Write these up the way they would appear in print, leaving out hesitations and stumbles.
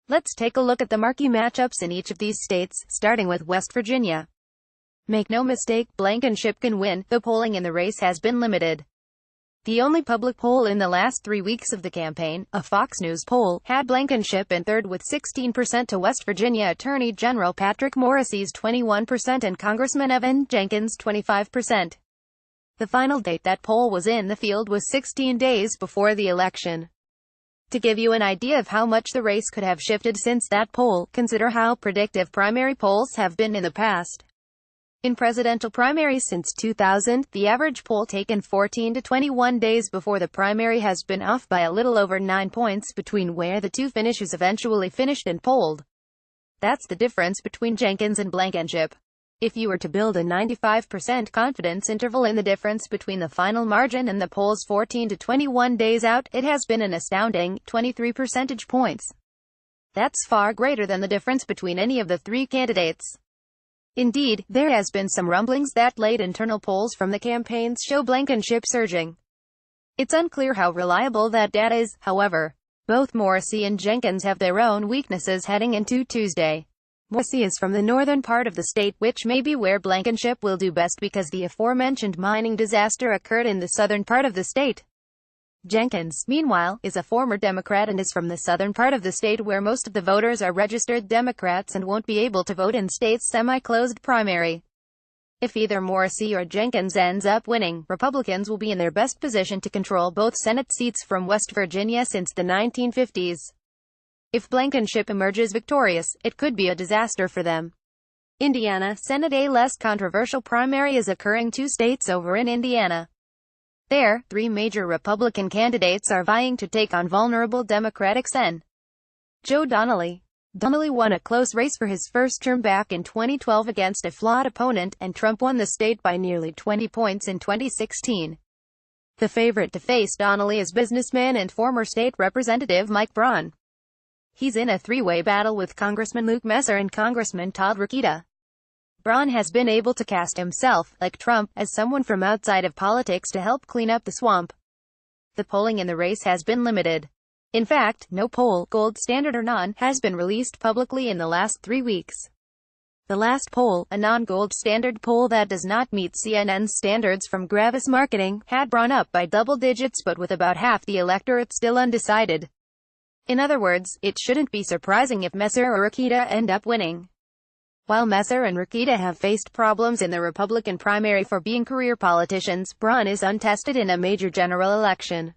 Let's take a look at the marquee matchups in each of these states, starting with West Virginia. Make no mistake, Blankenship can win. The polling in the race has been limited. The only public poll in the last 3 weeks of the campaign, a Fox News poll, had Blankenship in third with 16% to West Virginia Attorney General Patrick Morrisey's 21% and Congressman Evan Jenkins' 25%. The final date that poll was in the field was 16 days before the election. To give you an idea of how much the race could have shifted since that poll, consider how predictive primary polls have been in the past. In presidential primaries since 2000, the average poll taken 14 to 21 days before the primary has been off by a little over 9 points between where the two finishers eventually finished and polled. That's the difference between Jenkins and Blankenship. If you were to build a 95% confidence interval in the difference between the final margin and the polls 14 to 21 days out, it has been an astounding 23 percentage points. That's far greater than the difference between any of the three candidates. Indeed, there has been some rumblings that late internal polls from the campaigns show Blankenship surging. It's unclear how reliable that data is, however. Both Morrisey and Jenkins have their own weaknesses heading into Tuesday. Morrisey is from the northern part of the state, which may be where Blankenship will do best because the aforementioned mining disaster occurred in the southern part of the state. Jenkins, meanwhile, is a former Democrat and is from the southern part of the state where most of the voters are registered Democrats and won't be able to vote in state's semi-closed primary. If either Morrisey or Jenkins ends up winning, Republicans will be in their best position to control both Senate seats from West Virginia since the 1950s. If Blankenship emerges victorious, it could be a disaster for them. Indiana Senate. A less controversial primary is occurring 2 states over in Indiana. There, 3 major Republican candidates are vying to take on vulnerable Democratic Sen. Joe Donnelly. Donnelly won a close race for his first term back in 2012 against a flawed opponent, and Trump won the state by nearly 20 points in 2016. The favorite to face Donnelly is businessman and former state representative Mike Braun. He's in a 3-way battle with Congressman Luke Messer and Congressman Todd Rokita. Braun has been able to cast himself, like Trump, as someone from outside of politics to help clean up the swamp. The polling in the race has been limited. In fact, no poll, gold standard or none, has been released publicly in the last 3 weeks. The last poll, a non-gold standard poll that does not meet CNN's standards from Gravis Marketing, had Braun up by double digits but with about half the electorate still undecided. In other words, it shouldn't be surprising if Messer or Rokita end up winning. While Messer and Rokita have faced problems in the Republican primary for being career politicians, Braun is untested in a major general election.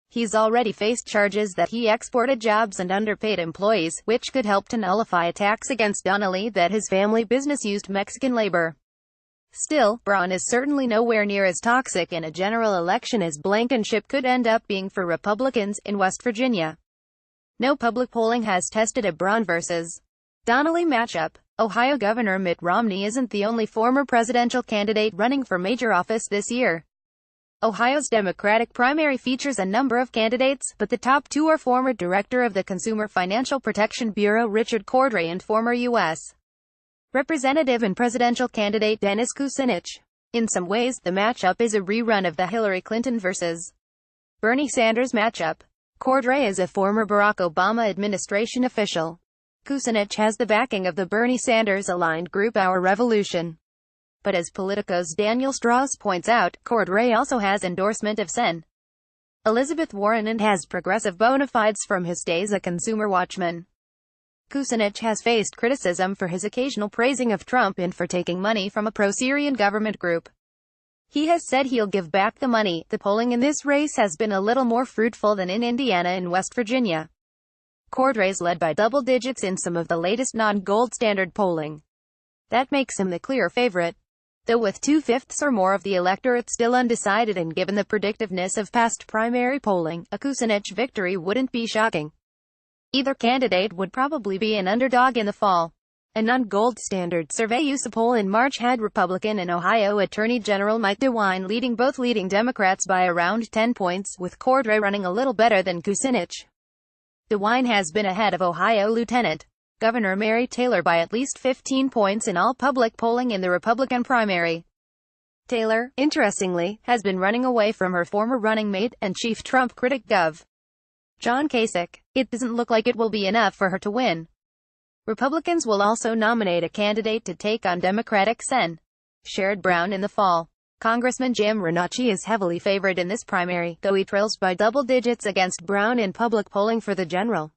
He's already faced charges that he exported jobs and underpaid employees, which could help to nullify attacks against Donnelly that his family business used Mexican labor. Still, Braun is certainly nowhere near as toxic in a general election as Blankenship could end up being for Republicans in West Virginia. No public polling has tested a Braun versus Donnelly matchup. Ohio Governor Mitt Romney isn't the only former presidential candidate running for major office this year. Ohio's Democratic primary features a number of candidates, but the top 2 are former director of the Consumer Financial Protection Bureau Richard Cordray and former U.S. Representative and presidential candidate Dennis Kucinich. In some ways, the matchup is a rerun of the Hillary Clinton versus Bernie Sanders matchup. Cordray is a former Barack Obama administration official. Kucinich has the backing of the Bernie Sanders-aligned group Our Revolution. But as Politico's Daniel Strauss points out, Cordray also has endorsement of Sen. Elizabeth Warren and has progressive bona fides from his days a consumer watchman. Kucinich has faced criticism for his occasional praising of Trump and for taking money from a pro-Syrian government group. He has said he'll give back the money. The polling in this race has been a little more fruitful than in Indiana and West Virginia. Cordray's led by double digits in some of the latest non-gold standard polling. That makes him the clear favorite. Though with 2/5 or more of the electorate still undecided and given the predictiveness of past primary polling, a Kucinich victory wouldn't be shocking. Either candidate would probably be an underdog in the fall. A non-gold standard survey use poll in March had Republican and Ohio Attorney General Mike DeWine leading both leading Democrats by around 10 points, with Cordray running a little better than Kucinich. DeWine has been ahead of Ohio Lieutenant Governor Mary Taylor by at least 15 points in all public polling in the Republican primary. Taylor, interestingly, has been running away from her former running mate and chief Trump critic Gov. John Kasich. It doesn't look like it will be enough for her to win. Republicans will also nominate a candidate to take on Democratic Sen. Sherrod Brown in the fall. Congressman Jim Renacci is heavily favored in this primary, though he trails by double digits against Brown in public polling for the general.